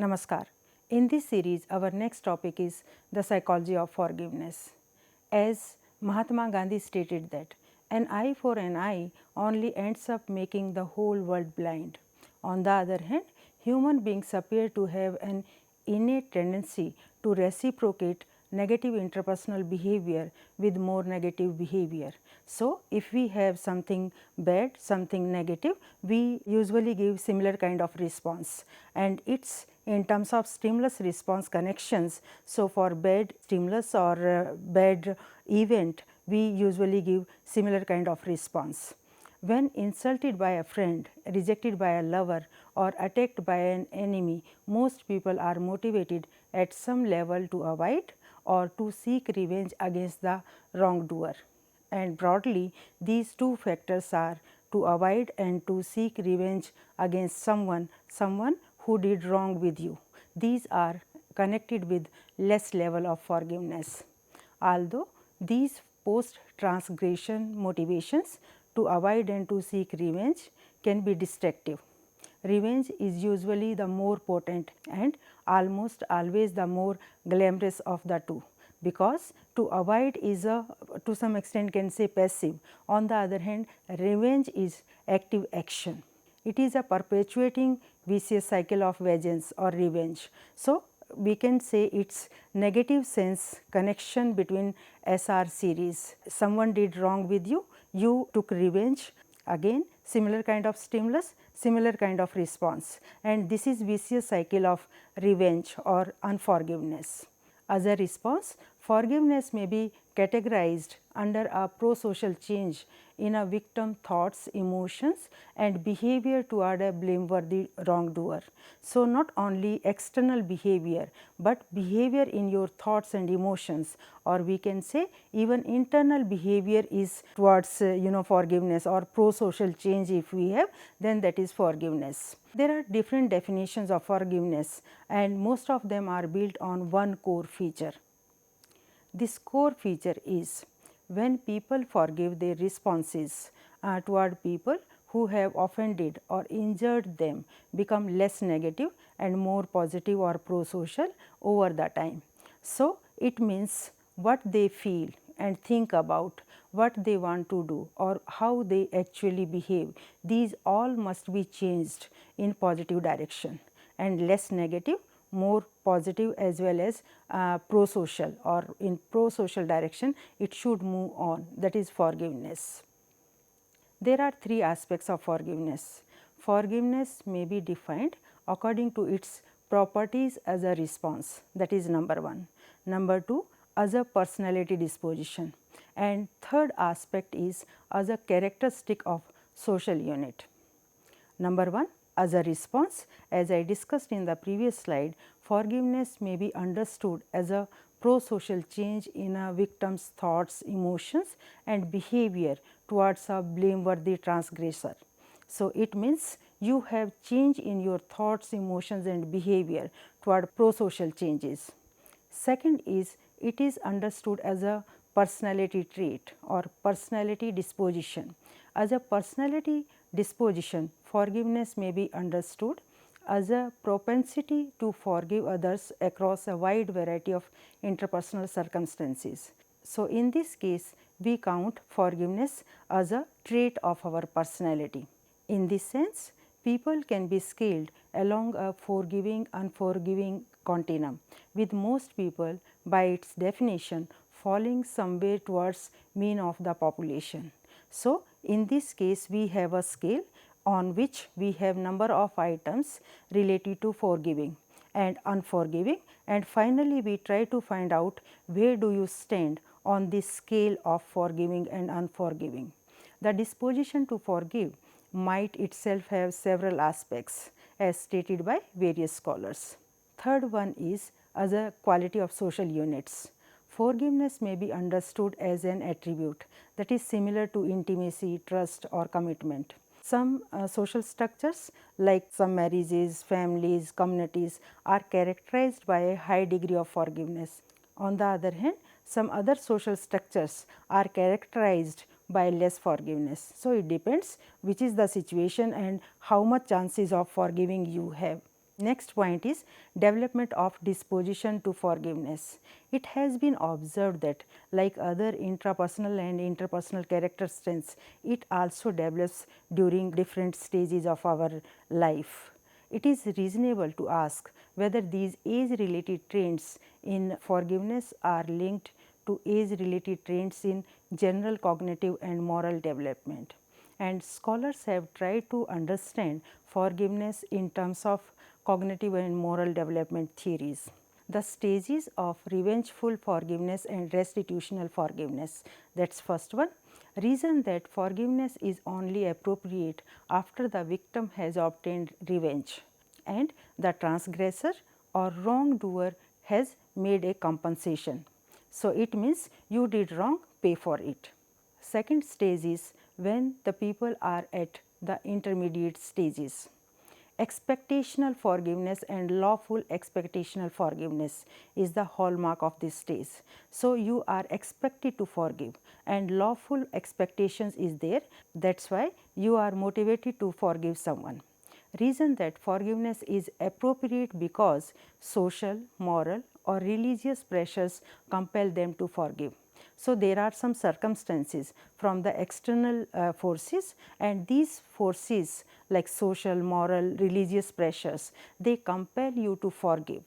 Namaskar. In this series, our next topic is the psychology of forgiveness. As Mahatma Gandhi stated that an eye for an eye only ends up making the whole world blind. On the other hand, human beings appear to have an innate tendency to reciprocate negative interpersonal behavior with more negative behavior. So, if we have something bad, something negative, we usually give similar kind of response, and it's in terms of stimulus response connections. So, for bad stimulus or bad event, we usually give similar kind of response. When insulted by a friend, rejected by a lover, or attacked by an enemy, most people are motivated at some level to avoid or to seek revenge against the wrongdoer. And broadly, these two factors are to avoid and to seek revenge against someone who did wrong with you. These are connected with less level of forgiveness. Although these post transgression motivations to avoid and to seek revenge can be destructive. Revenge is usually the more potent and almost always the more glamorous of the two, because to avoid is to some extent can say passive. On the other hand, revenge is active action. It is a perpetuating vicious cycle of vengeance or revenge. So, we can say its negative sense connection between SR series. Someone did wrong with you, you took revenge, again similar kind of stimulus, similar kind of response, and this is vicious cycle of revenge or unforgiveness. As a response, forgiveness may be categorized under a pro-social change in a victim thoughts, emotions and behavior toward a blameworthy wrongdoer. So, not only external behavior, but behavior in your thoughts and emotions, or we can say even internal behavior is towards forgiveness or pro-social change. If we have, then that is forgiveness. There are different definitions of forgiveness, and most of them are built on one core feature. This core feature is when people forgive, their responses toward people who have offended or injured them become less negative and more positive or pro-social over the time. So, it means what they feel and think about, what they want to do or how they actually behave, these all must be changed in positive direction, and less negative, more positive, as well as pro-social, or in pro-social direction it should move on, that is forgiveness. There are three aspects of forgiveness. Forgiveness may be defined according to its properties as a response, that is number one. Number two, as a personality disposition, and third aspect is as a characteristic of social unit. Number one, as a response, as I discussed in the previous slide, forgiveness may be understood as a pro-social change in a victim's thoughts, emotions and behavior towards a blameworthy transgressor. So, it means you have change in your thoughts, emotions and behavior toward pro-social changes. Second is, it is understood as a personality trait or personality disposition. As a personality disposition, forgiveness may be understood as a propensity to forgive others across a wide variety of interpersonal circumstances. So, in this case, we count forgiveness as a trait of our personality. In this sense, people can be scaled along a forgiving unforgiving continuum, with most people by its definition falling somewhere towards mean of the population. So, in this case we have a scale on which we have number of items related to forgiving and unforgiving, and finally we try to find out where do you stand on this scale of forgiving and unforgiving. The disposition to forgive might itself have several aspects as stated by various scholars. Third one is as a quality of social units. Forgiveness may be understood as an attribute that is similar to intimacy, trust or commitment. Some social structures like some marriages, families, communities are characterized by a high degree of forgiveness. On the other hand, some other social structures are characterized by less forgiveness. So, it depends which is the situation and how much chances of forgiving you have. Next point is development of disposition to forgiveness. It has been observed that like other intrapersonal and interpersonal character strengths, it also develops during different stages of our life. It is reasonable to ask whether these age related trends in forgiveness are linked to age related trends in general cognitive and moral development. And scholars have tried to understand forgiveness in terms of cognitive and moral development theories. The stages of revengeful forgiveness and restitutional forgiveness. That's first one. Reason that forgiveness is only appropriate after the victim has obtained revenge and the transgressor or wrongdoer has made a compensation. So, it means you did wrong, pay for it. Second stage is when the people are at the intermediate stages. Expectational forgiveness and lawful expectational forgiveness is the hallmark of this stage. So, you are expected to forgive and lawful expectations is there, that is why you are motivated to forgive someone. Reason that forgiveness is appropriate because social, moral or religious pressures compel them to forgive. So, there are some circumstances from the external forces, and these forces like social, moral, religious pressures, they compel you to forgive.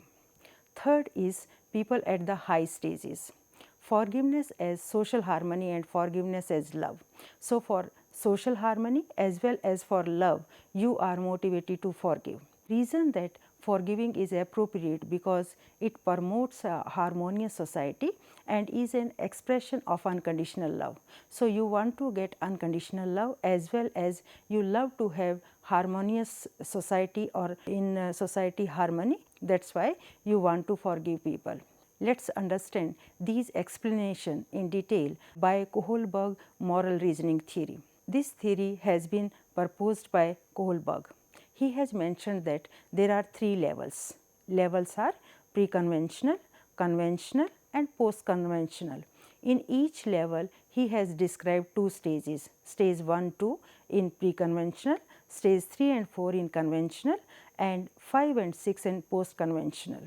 Third is people at the high stages. Forgiveness as social harmony and forgiveness as love. So, for social harmony as well as for love, you are motivated to forgive. Reason that forgiving is appropriate because it promotes a harmonious society and is an expression of unconditional love. So, you want to get unconditional love as well as you love to have harmonious society or in society harmony, that is why you want to forgive people. Let us understand these explanations in detail by Kohlberg moral reasoning theory. This theory has been proposed by Kohlberg. He has mentioned that there are three levels. Levels are pre-conventional, conventional and post-conventional. In each level, he has described two stages, stage 1, 2 in pre-conventional, stage 3 and 4 in conventional and 5 and 6 in post-conventional.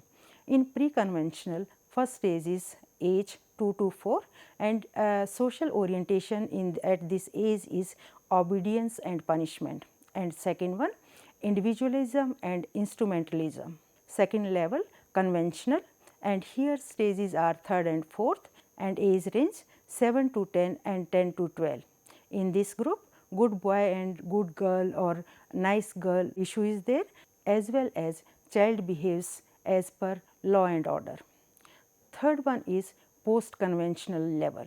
In pre-conventional, first stage is age 2 to 4 and social orientation at this age is obedience and punishment, and second one individualism and instrumentalism. Second level conventional, and here stages are third and fourth and age range 7 to 10 and 10 to 12. In this group good boy and good girl or nice girl issue is there, as well as child behaves as per law and order. Third one is post conventional level.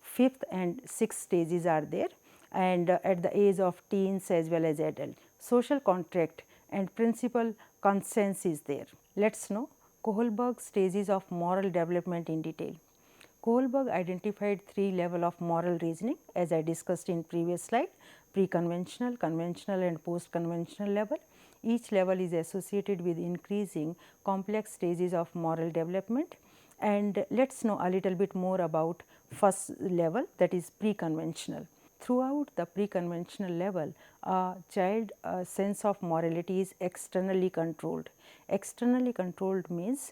Fifth and sixth stages are there, and at the age of teens as well as adult. Social contract and principal conscience is there. Let us know Kohlberg stages of moral development in detail. Kohlberg identified three levels of moral reasoning as I discussed in previous slide: pre-conventional, conventional and post-conventional level. Each level is associated with increasing complex stages of moral development, and let us know a little bit more about first level, that is pre-conventional. Throughout the pre-conventional level, a child sense of morality is externally controlled. Externally controlled means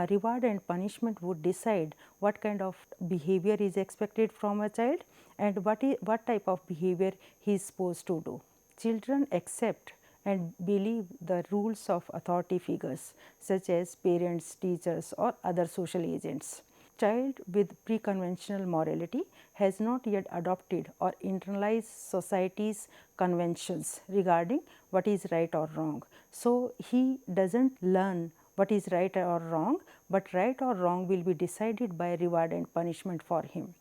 reward and punishment would decide what kind of behavior is expected from a child and what type of behavior he is supposed to do. Children accept and believe the rules of authority figures such as parents, teachers or other social agents. Child with pre-conventional morality has not yet adopted or internalized society's conventions regarding what is right or wrong. So, he does not learn what is right or wrong, but right or wrong will be decided by reward and punishment for him,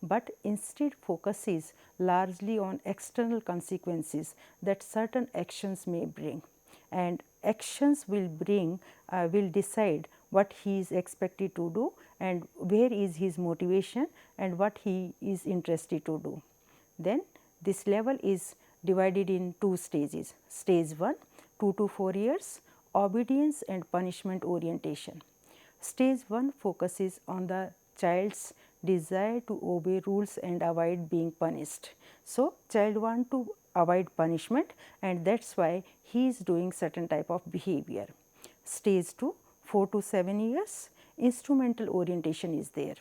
but instead focuses largely on external consequences that certain actions may bring, and actions will decide what he is expected to do and where is his motivation and what he is interested to do. Then this level is divided in two stages. Stage 1, 2 to 4 years, obedience and punishment orientation. Stage 1 focuses on the child's desire to obey rules and avoid being punished. So, child want to avoid punishment, and that is why he is doing certain type of behavior. Stage 2, 4 to 7 years, instrumental orientation is there,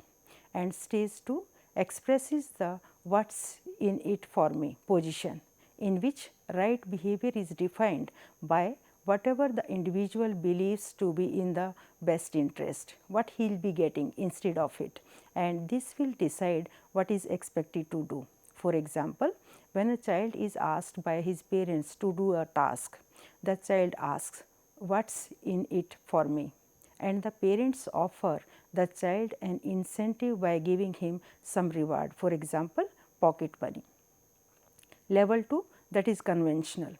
and stage 2 expresses the what's in it for me position, in which right behavior is defined by whatever the individual believes to be in the best interest, what he will be getting instead of it, and this will decide what is expected to do. For example, when a child is asked by his parents to do a task, the child asks, "What's in it for me?" and the parents offer the child an incentive by giving him some reward, for example, pocket money. Level 2, that is conventional.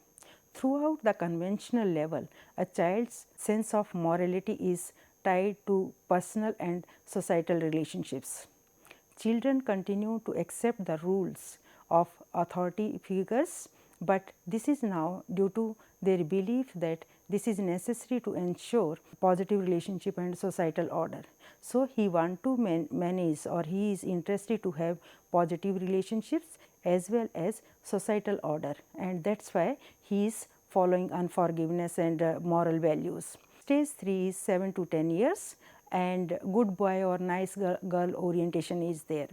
Throughout the conventional level, a child's sense of morality is tied to personal and societal relationships. Children continue to accept the rules of authority figures, but this is now due to their belief that this is necessary to ensure positive relationship and societal order. So, he want to manage, or he is interested to have positive relationships as well as societal order, and that is why he is following unforgiveness and moral values. Stage 3 is 7 to 10 years, and good boy or nice girl orientation is there.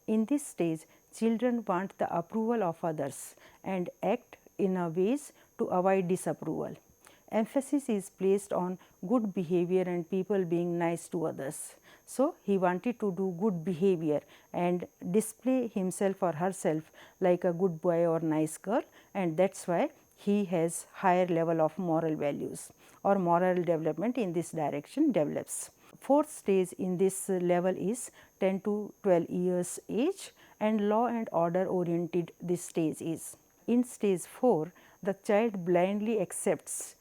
In this stage, children want the approval of others and act in a ways to avoid disapproval. Emphasis is placed on good behavior and people being nice to others. So, he wanted to do good behavior and display himself or herself like a good boy or nice girl, and that is why he has higher level of moral values, or moral development in this direction develops. Fourth stage in this level is 10 to 12 years age, and law and order oriented this stage is. In stage 4, the child blindly accepts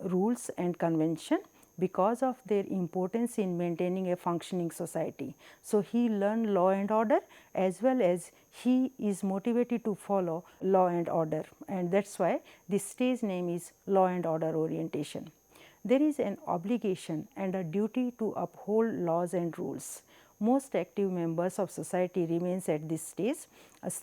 rules and convention because of their importance in maintaining a functioning society. So, he learn law and order, as well as he is motivated to follow law and order, and that is why this stage name is law and order orientation. There is an obligation and a duty to uphold laws and rules. Most active members of society remains at this stage,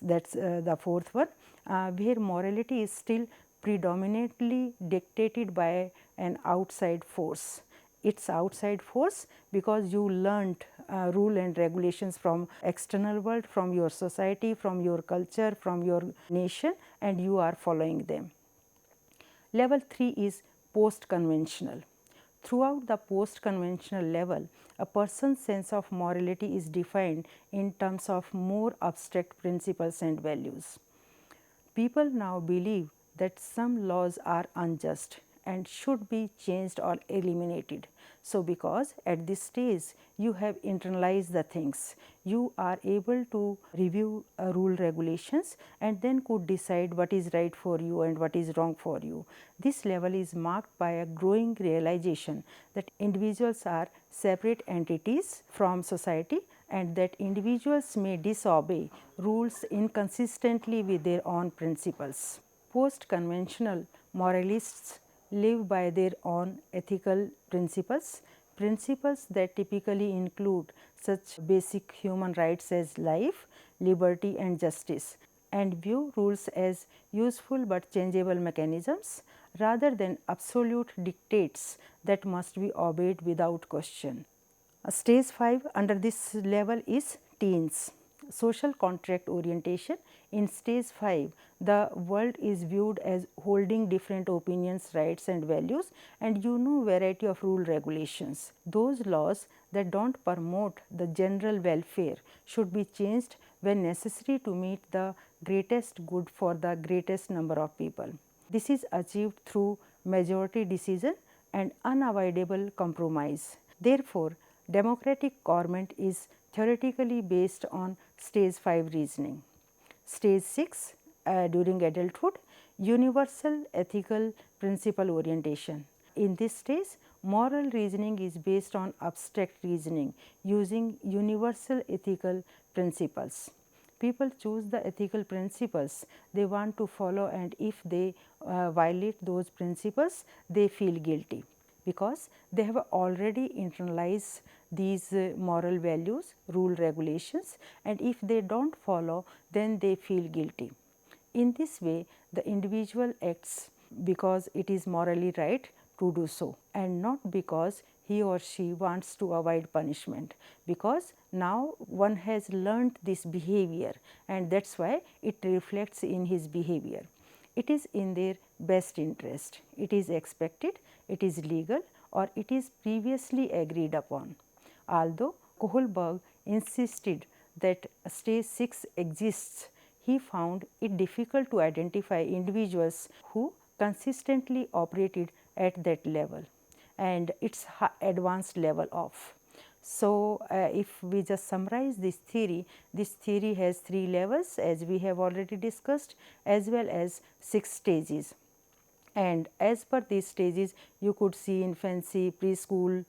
that is the fourth one, where morality is still predominantly dictated by an outside force. It's outside force because you learnt rule and regulations from external world, from your society, from your culture, from your nation, and you are following them. Level 3 is post conventional. Throughout the post conventional level, a person's sense of morality is defined in terms of more abstract principles and values. People now believe that some laws are unjust and should be changed or eliminated. So, because at this stage you have internalized the things, you are able to review rule regulations and then could decide what is right for you and what is wrong for you. This level is marked by a growing realization that individuals are separate entities from society, and that individuals may disobey rules inconsistently with their own principles. Post conventional moralists live by their own ethical principles, principles that typically include such basic human rights as life, liberty and justice, and view rules as useful but changeable mechanisms rather than absolute dictates that must be obeyed without question. Stage 5 under this level is teens. Social contract orientation. In stage 5, the world is viewed as holding different opinions, rights and values, and variety of rule regulations. Those laws that do not promote the general welfare should be changed when necessary to meet the greatest good for the greatest number of people. This is achieved through majority decision and unavoidable compromise. Therefore, democratic government is theoretically based on stage 5 reasoning. Stage 6 during adulthood, universal ethical principle orientation. In this stage, moral reasoning is based on abstract reasoning using universal ethical principles. People choose the ethical principles they want to follow, and if they violate those principles, they feel guilty, because they have already internalized these moral values, rule regulations, and if they do not follow, then they feel guilty. In this way, the individual acts because it is morally right to do so and not because he or she wants to avoid punishment, because now one has learnt this behavior and that is why it reflects in his behavior. It is in their best interest, it is expected, it is legal, or it is previously agreed upon. Although Kohlberg insisted that stage 6 exists, he found it difficult to identify individuals who consistently operated at that level and its advanced level of. So, if we just summarize this theory has 3 levels as we have already discussed, as well as 6 stages. And as per these stages, you could see infancy, preschool,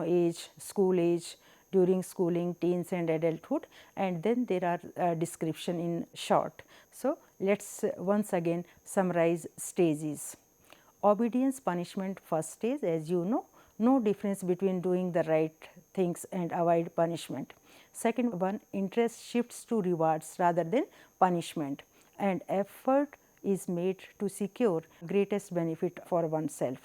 age, school age, during schooling, teens and adulthood, and then there are description in short. So, let us once again summarize stages. Obedience punishment first stage, as you know, no difference between doing the right things and avoid punishment. Second one, interest shifts to rewards rather than punishment, and effort is made to secure greatest benefit for oneself.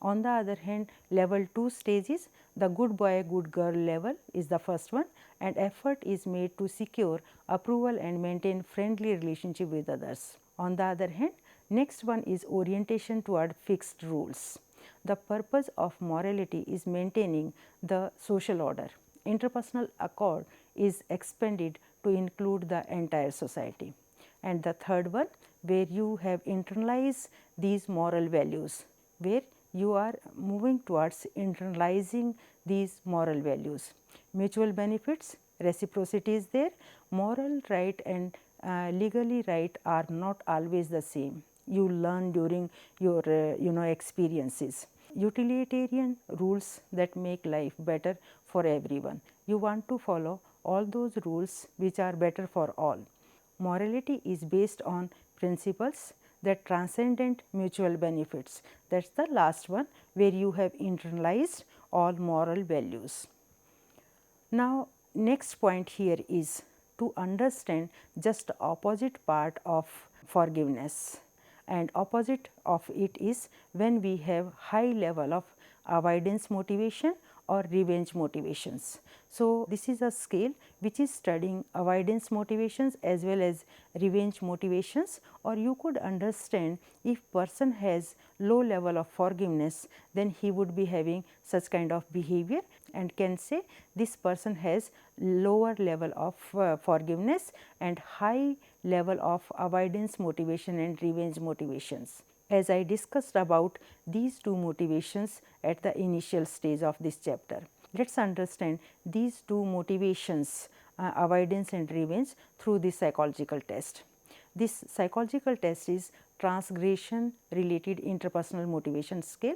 On the other hand, level 2 stages, the good boy good girl level is the first one, and effort is made to secure approval and maintain friendly relationship with others. On the other hand, next one is orientation toward fixed rules. The purpose of morality is maintaining the social order. Interpersonal accord is expanded to include the entire society. And the third one, where you have internalized these moral values, where you are moving towards internalizing these moral values. Mutual benefits, reciprocity is there, moral right and legally right are not always the same. You learn during your experiences. Utilitarian rules that make life better for everyone. You want to follow all those rules which are better for all. Morality is based on principles that transcendent mutual benefits. That is the last one, where you have internalized all moral values. Now, next point here is to understand just opposite part of forgiveness, and opposite of it is when we have high level of avoidance motivation or revenge motivations. So, this is a scale which is studying avoidance motivations as well as revenge motivations, or you could understand if person has low level of forgiveness, then he would be having such kind of behavior, and can say this person has lower level of forgiveness and high level of avoidance motivation and revenge motivations. As I discussed about these two motivations at the initial stage of this chapter. Let us understand these two motivations, avoidance and revenge, through this psychological test. This psychological test is transgression related interpersonal motivation scale,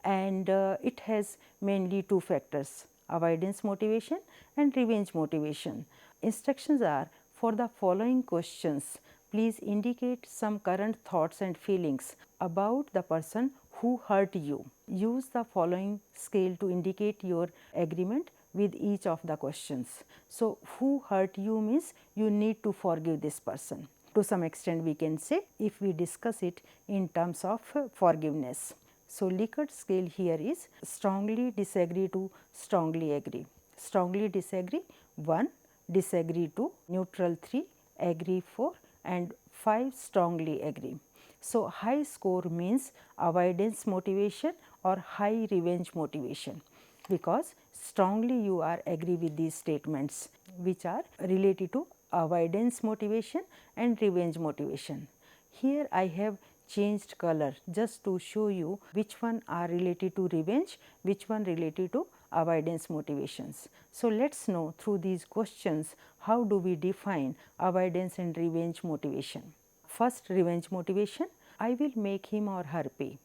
and it has mainly two factors, avoidance motivation and revenge motivation. Instructions are, for the following questions, please indicate some current thoughts and feelings about the person who hurt you. Use the following scale to indicate your agreement with each of the questions. So, who hurt you means you need to forgive this person. To some extent we can say, if we discuss it in terms of forgiveness. So, Likert scale here is strongly disagree to strongly agree. Strongly disagree 1, disagree 2, neutral 3, agree 4, and 5 strongly agree. So, high score means avoidance motivation or high revenge motivation, because strongly you are agree with these statements which are related to avoidance motivation and revenge motivation. Here I have changed color just to show you which one are related to revenge, which one related to avoidance motivations. So, let us know through these questions how do we define avoidance and revenge motivation. First, revenge motivation, I will make him or her pay.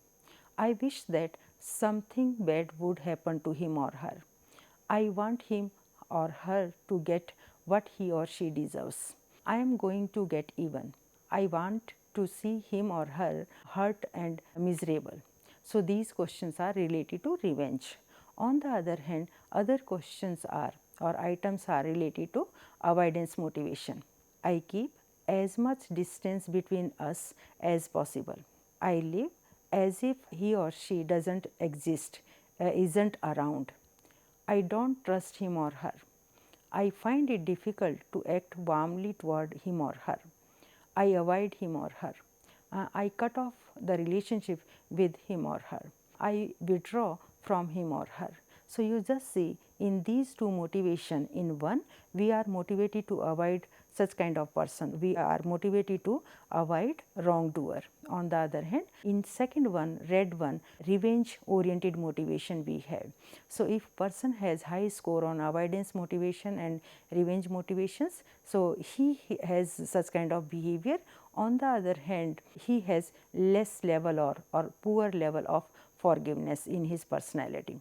I wish that something bad would happen to him or her. I want him or her to get what he or she deserves. I am going to get even. I want to see him or her hurt and miserable. So, these questions are related to revenge. On the other hand, other questions are or items are related to avoidance motivation. I keep as much distance between us as possible. I live as if he or she doesn't exist, isn't around. I don't trust him or her. I find it difficult to act warmly toward him or her. I avoid him or her. I cut off the relationship with him or her. I withdraw from him or her. So you just see in these two motivation, in one we are motivated to avoid such kind of person, we are motivated to avoid wrongdoer. On the other hand, in second one, red one, revenge oriented motivation we have. So if person has high score on avoidance motivation and revenge motivations, so he has such kind of behavior. On the other hand, he has less level or poor level of forgiveness in his personality.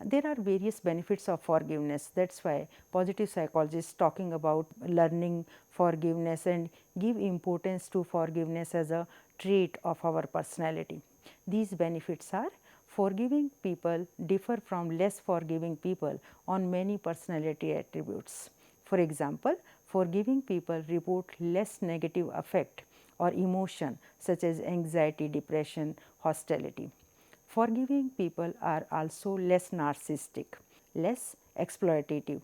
There are various benefits of forgiveness. That is why positive psychologists talking about learning forgiveness and give importance to forgiveness as a trait of our personality. These benefits are: forgiving people differ from less forgiving people on many personality attributes. For example, forgiving people report less negative affect or emotion such as anxiety, depression, hostility. Forgiving people are also less narcissistic, less exploitative,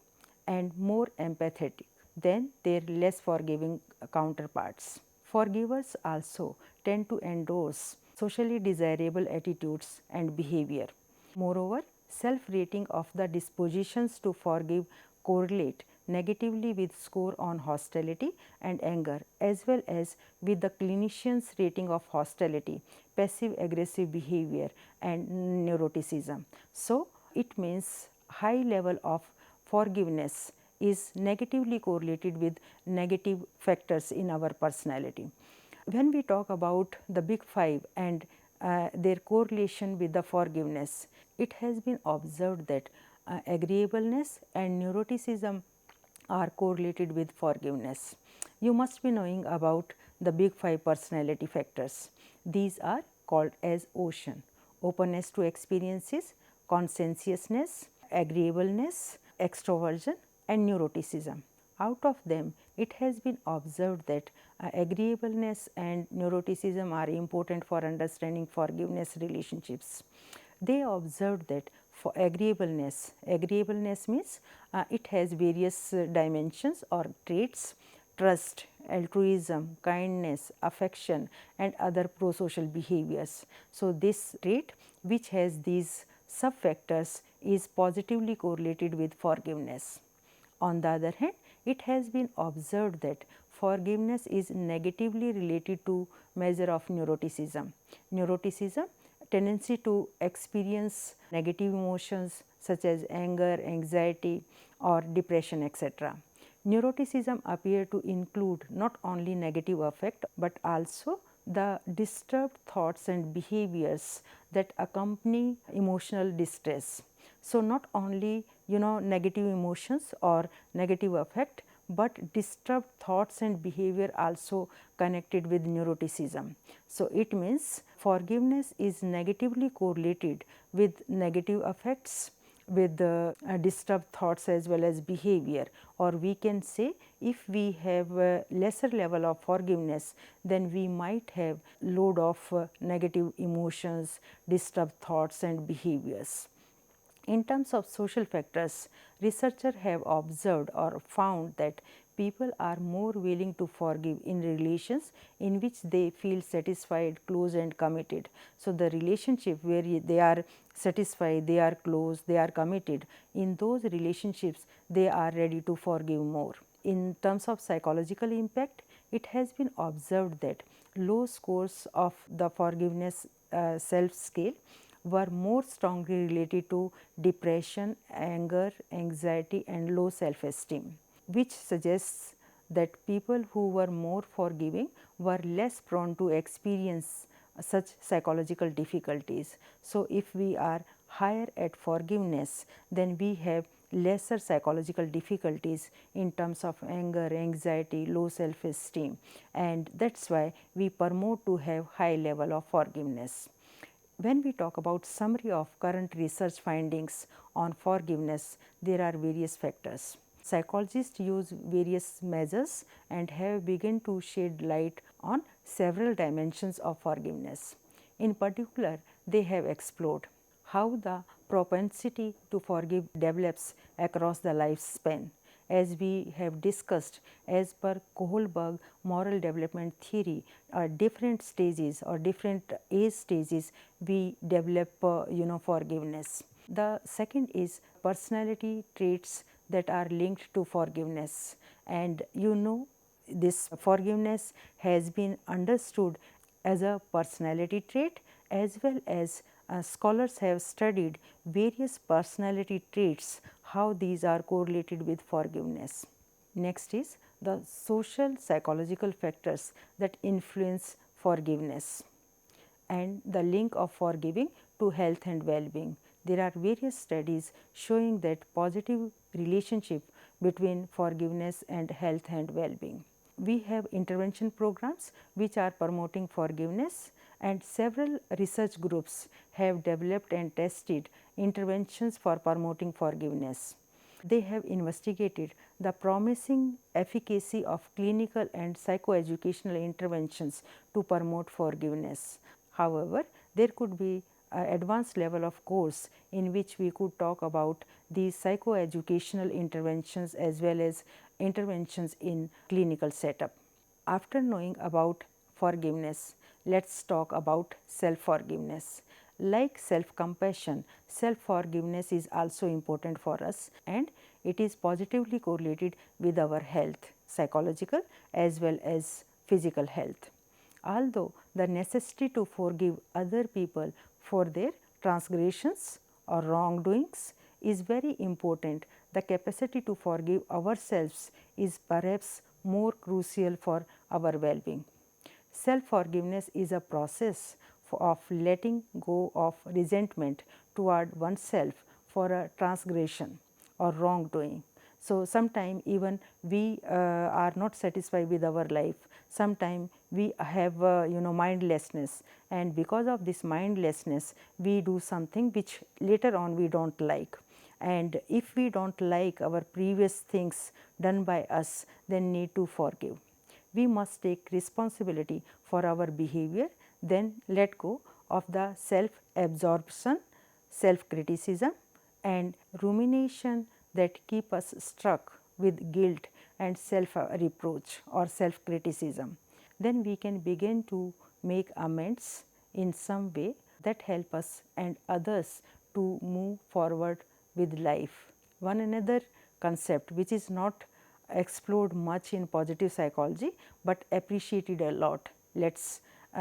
and more empathetic than their less forgiving counterparts. Forgivers also tend to endorse socially desirable attitudes and behavior. Moreover, self-rating of the dispositions to forgive correlate negatively with score on hostility and anger, as well as with the clinician's rating of hostility, passive aggressive behavior and neuroticism. So, it means high level of forgiveness is negatively correlated with negative factors in our personality. When we talk about the big five and their correlation with the forgiveness, it has been observed that agreeableness and neuroticism are correlated with forgiveness. You must be knowing about the big five personality factors. These are called as ocean: openness to experiences, conscientiousness, agreeableness, extroversion and neuroticism. Out of them, it has been observed that agreeableness and neuroticism are important for understanding forgiveness relationships. They observed that for agreeableness means it has various dimensions or traits: trust, altruism, kindness, affection and other prosocial behaviors. So, this trait which has these sub factors is positively correlated with forgiveness. On the other hand, it has been observed that forgiveness is negatively related to measure of neuroticism. Neuroticism, tendency to experience negative emotions such as anger, anxiety or depression, etc. Neuroticism appear to include not only negative affect but also the disturbed thoughts and behaviors that accompany emotional distress. So, not only negative emotions or negative affect, but disturbed thoughts and behavior also connected with neuroticism. So, it means forgiveness is negatively correlated with negative affects, with the disturbed thoughts as well as behavior, or we can say if we have a lesser level of forgiveness, then we might have load of negative emotions, disturbed thoughts and behaviors. In terms of social factors, researchers have observed or found that people are more willing to forgive in relations in which they feel satisfied, close and committed. So, the relationship where they are satisfied, they are close, they are committed, in those relationships they are ready to forgive more. In terms of psychological impact, it has been observed that low scores of the forgiveness self scale were more strongly related to depression, anger, anxiety and low self-esteem, which suggests that people who were more forgiving were less prone to experience such psychological difficulties. So, if we are higher at forgiveness, then we have lesser psychological difficulties in terms of anger, anxiety, low self-esteem, and that is why we promote to have high level of forgiveness. When we talk about summary of current research findings on forgiveness, there are various factors. Psychologists use various measures and have begun to shed light on several dimensions of forgiveness. In particular, they have explored how the propensity to forgive develops across the lifespan. As we have discussed, as per Kohlberg moral development theory, different stages or different age stages we develop forgiveness. The second is personality traits that are linked to forgiveness, and this forgiveness has been understood as a personality trait, as well as scholars have studied various personality traits, how these are correlated with forgiveness. Next is the social psychological factors that influence forgiveness and the link of forgiving to health and well-being. There are various studies showing that positive relationship between forgiveness and health and well-being. We have intervention programs which are promoting forgiveness, and several research groups have developed and tested interventions for promoting forgiveness. They have investigated the promising efficacy of clinical and psychoeducational interventions to promote forgiveness. However, there could be an advanced level of course in which we could talk about these psychoeducational interventions as well as interventions in clinical setup. After knowing about forgiveness, let's talk about self-forgiveness. Like self-compassion, self-forgiveness is also important for us, and it is positively correlated with our health, psychological as well as physical health. Although the necessity to forgive other people for their transgressions or wrongdoings is very important, the capacity to forgive ourselves is perhaps more crucial for our well-being. Self-forgiveness is a process of letting go of resentment toward oneself for a transgression or wrongdoing. So, sometimes even we are not satisfied with our life, sometimes we have mindlessness, and because of this mindlessness we do something which later on we do not like, and if we do not like our previous things done by us, then need to forgive. We must take responsibility for our behavior, then let go of the self-absorption, self-criticism and rumination that keep us struck with guilt and self-reproach or self-criticism. Then we can begin to make amends in some way that help us and others to move forward with life. One another concept which is not explored much in positive psychology, but appreciated a lot. Let us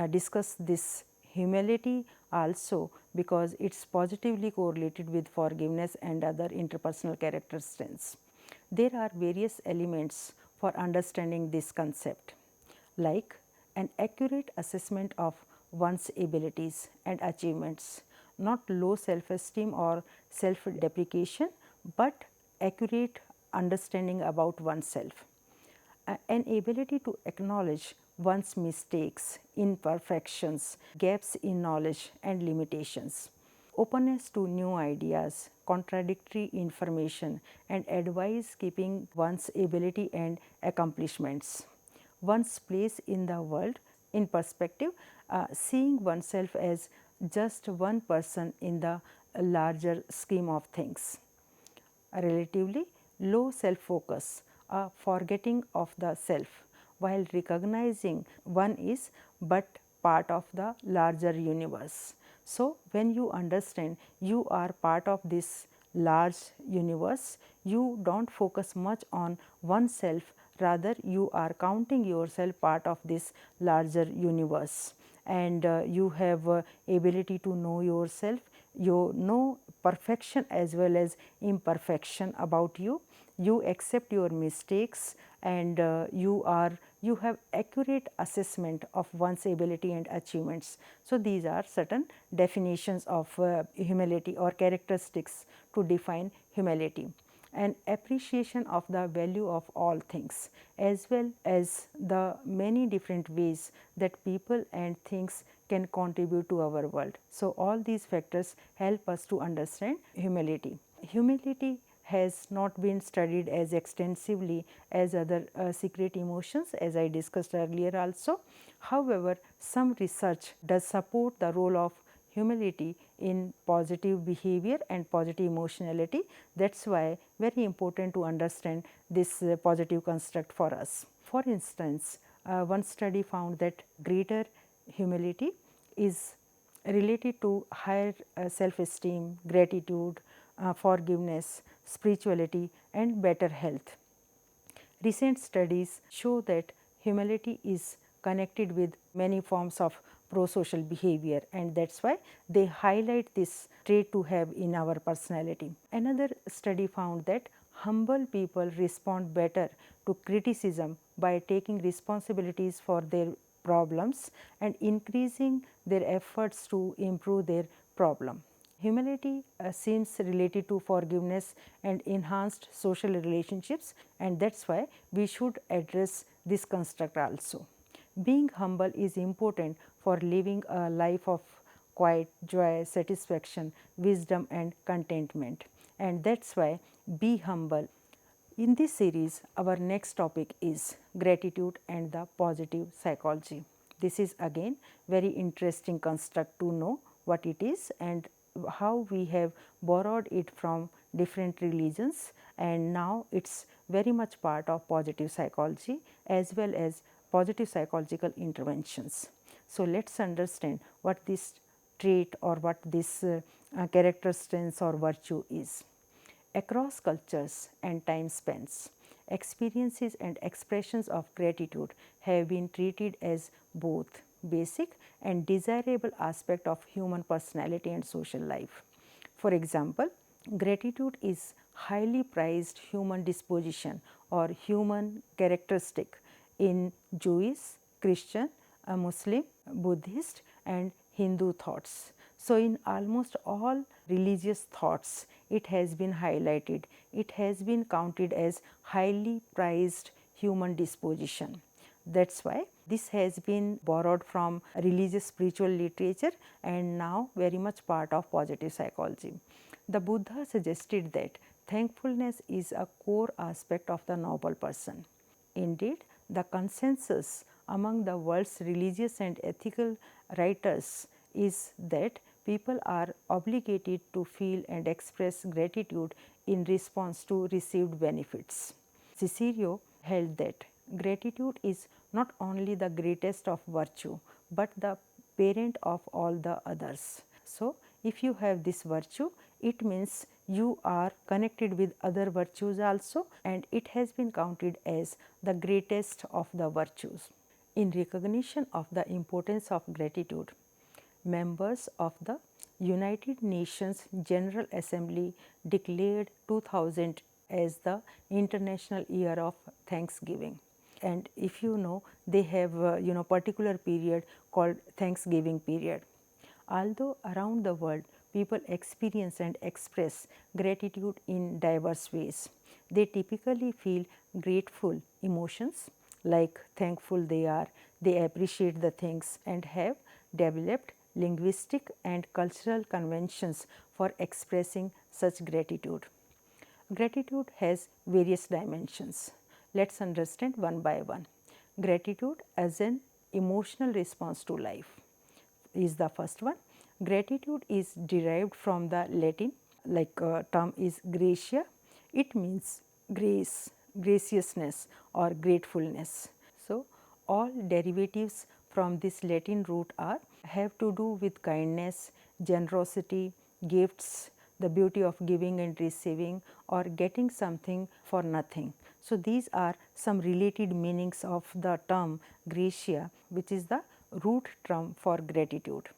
discuss this humility also, because it is positively correlated with forgiveness and other interpersonal character strengths. There are various elements for understanding this concept, like an accurate assessment of one's abilities and achievements, not low self-esteem or self-deprecation, but accurate understanding about oneself. An ability to acknowledge one's mistakes, imperfections, gaps in knowledge and limitations. Openness to new ideas, contradictory information and advice, keeping one's ability and accomplishments. One's place in the world in perspective, seeing oneself as just one person in the larger scheme of things. A relatively low self-focus, a forgetting of the self, while recognizing one is but part of the larger universe. So, when you understand you are part of this large universe, you do not focus much on oneself, rather you are counting yourself part of this larger universe, and you have ability to know yourself, you know perfection as well as imperfection about you, you accept your mistakes, and you have accurate assessment of one's ability and achievements. So, these are certain definitions of humility or characteristics to define humility. An appreciation of the value of all things, as well as the many different ways that people and things can contribute to our world. So, all these factors help us to understand humility. Humility has not been studied as extensively as other secret emotions, as I discussed earlier also. However, some research does support the role of humility in positive behavior and positive emotionality. That is why very important to understand this positive construct for us. For instance, one study found that greater humility is related to higher self-esteem, gratitude, forgiveness, spirituality and better health. Recent studies show that humility is connected with many forms of pro-social behavior, and that is why they highlight this trait to have in our personality. Another study found that humble people respond better to criticism by taking responsibilities for their problems and increasing their efforts to improve their problem. Humility seems related to forgiveness and enhanced social relationships, and that is why we should address this construct also. Being humble is important for living a life of quiet, joy, satisfaction, wisdom and contentment, and that is why be humble. In this series, our next topic is gratitude and the positive psychology. This is again very interesting construct to know what it is and how we have borrowed it from different religions, and now it is very much part of positive psychology as well as positive psychological interventions. So, let us understand what this trait or what this character strength or virtue is. Across cultures and time spans, experiences and expressions of gratitude have been treated as both basic and desirable aspect of human personality and social life. For example, gratitude is highly prized human disposition or human characteristic in Jewish, Christian, Muslim, Buddhist and Hindu thoughts. So, in almost all religious thoughts, it has been highlighted, it has been counted as highly prized human disposition. That is why this has been borrowed from religious spiritual literature and now very much part of positive psychology. The Buddha suggested that thankfulness is a core aspect of the noble person. Indeed, the consensus among the world's religious and ethical writers is that people are obligated to feel and express gratitude in response to received benefits. Cicero held that gratitude is not only the greatest of virtue, but the parent of all the others. So, if you have this virtue, it means you are connected with other virtues also, and it has been counted as the greatest of the virtues. In recognition of the importance of gratitude, members of the United Nations General Assembly declared 2000 as the International Year of Thanksgiving. And if you know, they have particular period called Thanksgiving period. Although around the world people experience and express gratitude in diverse ways, they typically feel grateful emotions like thankful they are, they appreciate the things and have developed linguistic and cultural conventions for expressing such gratitude. Gratitude has various dimensions. Let us understand one by one. Gratitude as an emotional response to life is the first one. Gratitude is derived from the Latin, term is gratia. It means grace, graciousness or gratefulness. So, all derivatives from this Latin root are have to do with kindness, generosity, gifts, the beauty of giving and receiving or getting something for nothing. So, these are some related meanings of the term gratia, which is the root term for gratitude.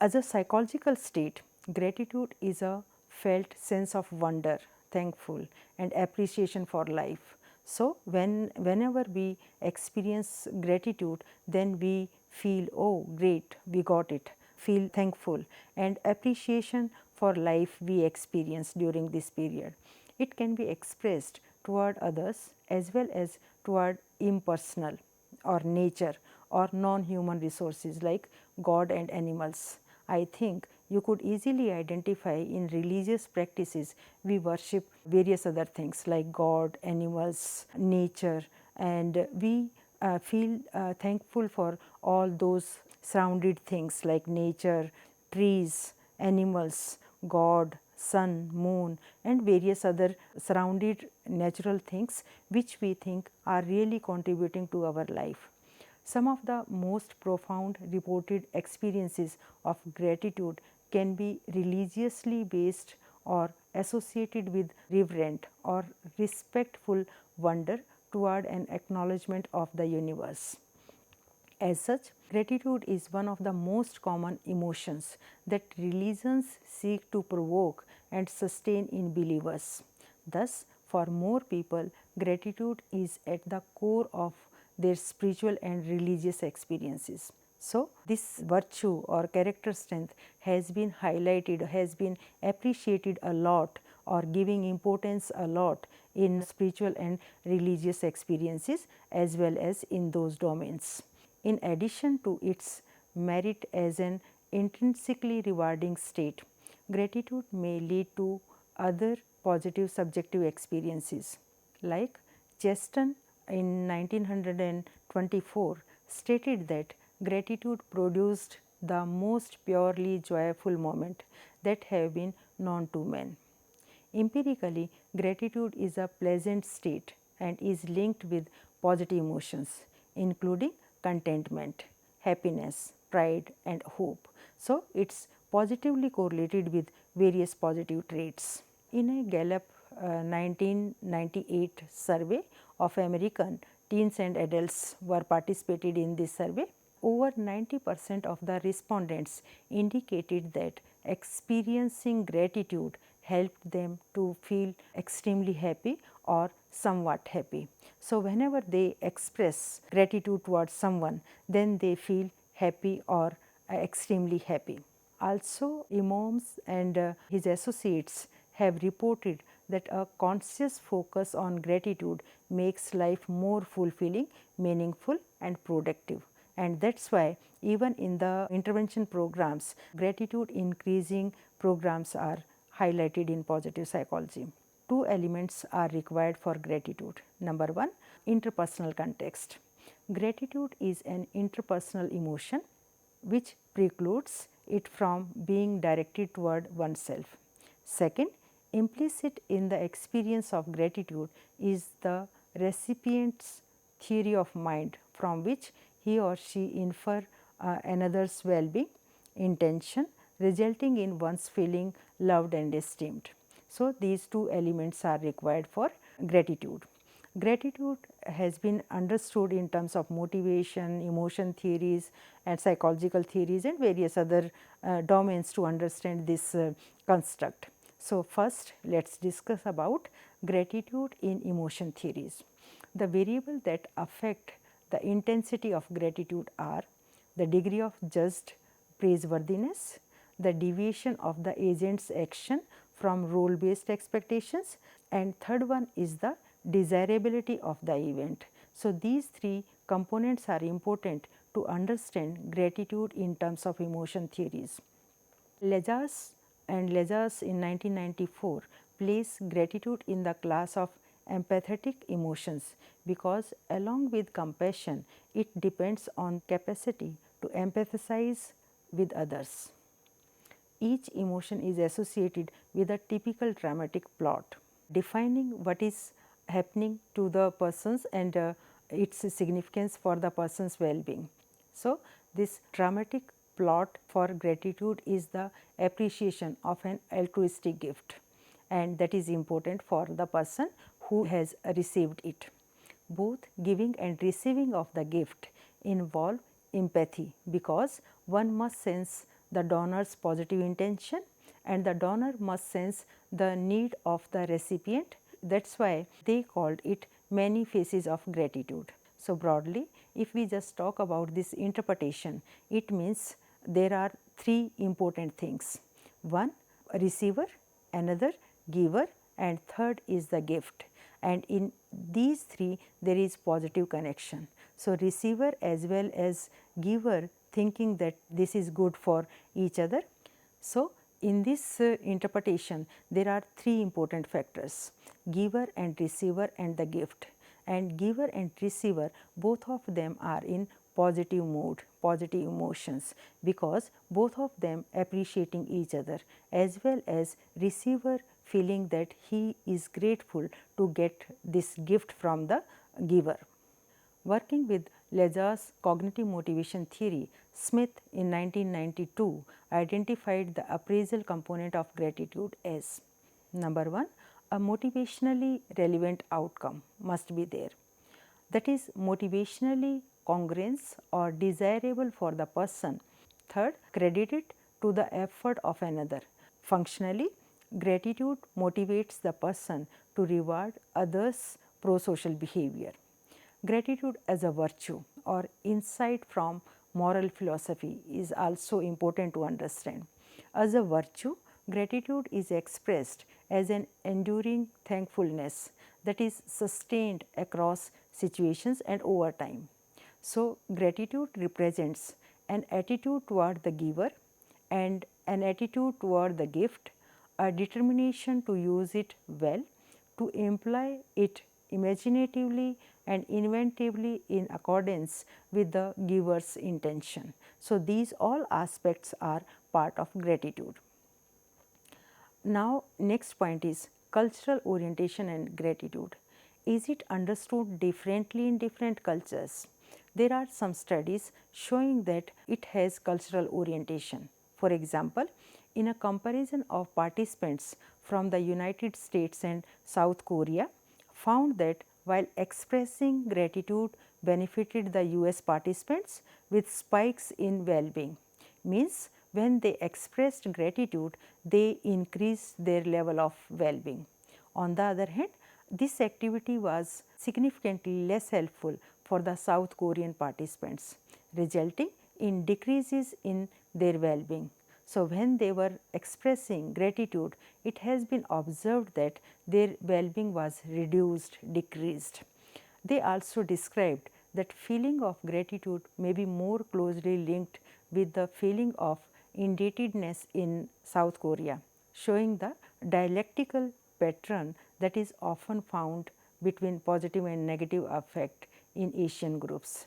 As a psychological state, gratitude is a felt sense of wonder, thankful and appreciation for life. So, whenever we experience gratitude, then we feel, oh great, we got it, feel thankful and appreciation for life we experience during this period. It can be expressed toward others as well as toward impersonal or nature or non-human resources like God and animals. I think you could easily identify in religious practices we worship various other things like God, animals, nature, and we feel thankful for all those surrounded things like nature, trees, animals, God, sun, moon, and various other surrounded natural things which we think are really contributing to our life. Some of the most profound reported experiences of gratitude can be religiously based or associated with reverent or respectful wonder toward an acknowledgement of the universe. As such, gratitude is one of the most common emotions that religions seek to provoke and sustain in believers. Thus, for more people, gratitude is at the core of their spiritual and religious experiences. So, this virtue or character strength has been highlighted, has been appreciated a lot or giving importance a lot in spiritual and religious experiences as well as in those domains. In addition to its merit as an intrinsically rewarding state, gratitude may lead to other positive subjective experiences. Like Cheston in 1924 stated that gratitude produced the most purely joyful moment that have been known to men. Empirically, gratitude is a pleasant state and is linked with positive emotions, including contentment, happiness, pride, and hope. So, it's positively correlated with various positive traits. In a Gallup 1998 survey of American teens and adults were participated in this survey, over 90% of the respondents indicated that experiencing gratitude helped them to feel extremely happy or somewhat happy. So, whenever they express gratitude towards someone, then they feel happy or extremely happy. Also, Imams and his associates have reported that a conscious focus on gratitude makes life more fulfilling, meaningful, and productive. And that's why even in the intervention programs, gratitude increasing programs are highlighted in positive psychology. Two elements are required for gratitude. Number one, interpersonal context. Gratitude is an interpersonal emotion which precludes it from being directed toward oneself. Second, implicit in the experience of gratitude is the recipient's theory of mind from which he or she infer another's well-being, intention, resulting in one's feeling loved and esteemed. So, these two elements are required for gratitude. Gratitude has been understood in terms of motivation, emotion theories and psychological theories and various other domains to understand this construct. So, first let us discuss about gratitude in emotion theories. The variables that affect the intensity of gratitude are the degree of just praiseworthiness, the deviation of the agent's action from role based expectations, and third one is the desirability of the event. So, these three components are important to understand gratitude in terms of emotion theories. Lejas and Lejas in 1994 place gratitude in the class of empathetic emotions because along with compassion it depends on capacity to empathize with others. Each emotion is associated with a typical dramatic plot defining what is happening to the persons and its significance for the person's well-being. So, this dramatic plot for gratitude is the appreciation of an altruistic gift, and that is important for the person who has received it. Both giving and receiving of the gift involve empathy because one must sense the donor's positive intention and the donor must sense the need of the recipient. That is why they called it many faces of gratitude. So, broadly if we just talk about this interpretation, it means there are three important things. One, receiver, another giver, and third is the gift, and in these three there is positive connection. So, receiver as well as giver thinking that this is good for each other. So, in this interpretation, there are three important factors: giver and receiver and the gift. And giver and receiver, both of them are in positive mood, positive emotions, because both of them appreciating each other, as well as receiver feeling that he is grateful to get this gift from the giver. Working with Lazar's cognitive motivation theory, Smith in 1992 identified the appraisal component of gratitude as: number 1, a motivationally relevant outcome must be there, that is motivationally congruent or desirable for the person. Third, credited to the effort of another. Functionally, gratitude motivates the person to reward others' pro-social behavior. Gratitude as a virtue or insight from moral philosophy is also important to understand. As a virtue, gratitude is expressed as an enduring thankfulness that is sustained across situations and over time. So, gratitude represents an attitude toward the giver and an attitude toward the gift, a determination to use it well, to employ it imaginatively and inventively in accordance with the giver's intention. So, these all aspects are part of gratitude. Now, next point is cultural orientation and gratitude. Is it understood differently in different cultures? There are some studies showing that it has cultural orientation. For example, in a comparison of participants from the United States and South Korea, found that while expressing gratitude benefited the US participants with spikes in well-being, means when they expressed gratitude, they increased their level of well-being. On the other hand, this activity was significantly less helpful for the South Korean participants, resulting in decreases in their well-being. So, when they were expressing gratitude, it has been observed that their well-being was reduced, decreased. They also described that feeling of gratitude may be more closely linked with the feeling of indebtedness in South Korea, showing the dialectical pattern that is often found between positive and negative affect in Asian groups.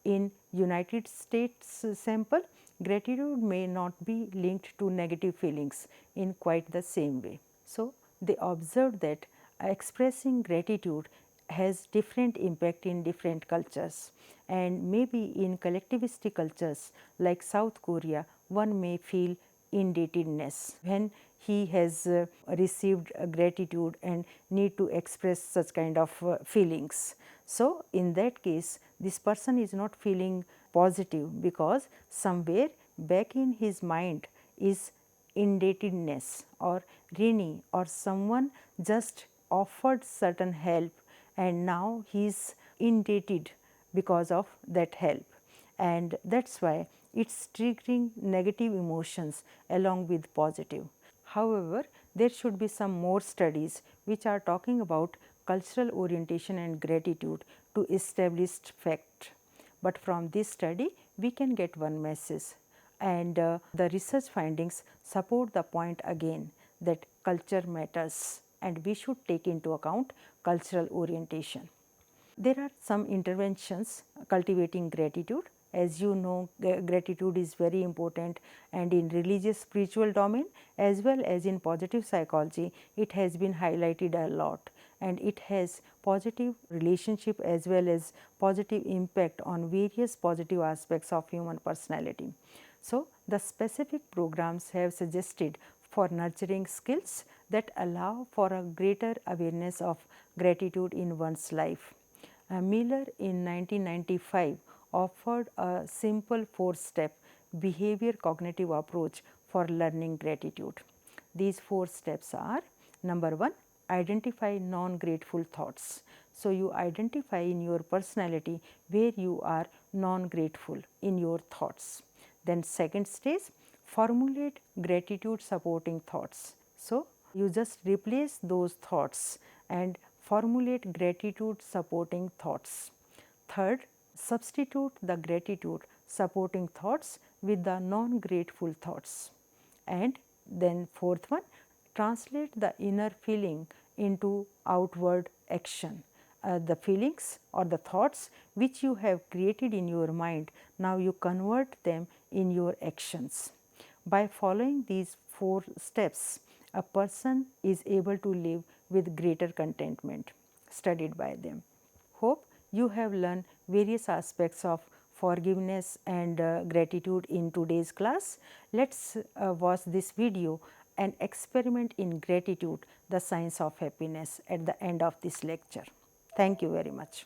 In United States sample, gratitude may not be linked to negative feelings in quite the same way. So, they observed that expressing gratitude has different impact in different cultures, and maybe in collectivistic cultures like South Korea, one may feel indebtedness when he has received gratitude and need to express such kind of feelings. So, in that case, this person is not feeling positive because somewhere back in his mind is indebtedness or rini, or someone just offered certain help and now he is indebted because of that help, and that is why it is triggering negative emotions along with positive. However, there should be some more studies which are talking about cultural orientation and gratitude to established fact. But from this study, we can get one message, and the research findings support the point again that culture matters and we should take into account cultural orientation. There are some interventions cultivating gratitude. As you know, gratitude is very important, and in religious spiritual domain as well as in positive psychology, it has been highlighted a lot, and it has positive relationship as well as positive impact on various positive aspects of human personality. So, the specific programs have suggested for nurturing skills that allow for a greater awareness of gratitude in one's life. Miller in 1995 offered a simple 4-step behavior cognitive approach for learning gratitude. These 4 steps are: number 1, identify non-grateful thoughts. So, you identify in your personality where you are non-grateful in your thoughts. Then second stage, formulate gratitude supporting thoughts. So, you just replace those thoughts and formulate gratitude supporting thoughts. Third, substitute the gratitude supporting thoughts with the non-grateful thoughts. And then fourth one, translate the inner feeling into outward action. The feelings or the thoughts which you have created in your mind, now you convert them in your actions. By following these 4 steps, a person is able to live with greater contentment, studied by them. Hope you have learned various aspects of forgiveness and gratitude in today's class. Let's watch this video and experiment in gratitude, the science of happiness, at the end of this lecture. Thank you very much.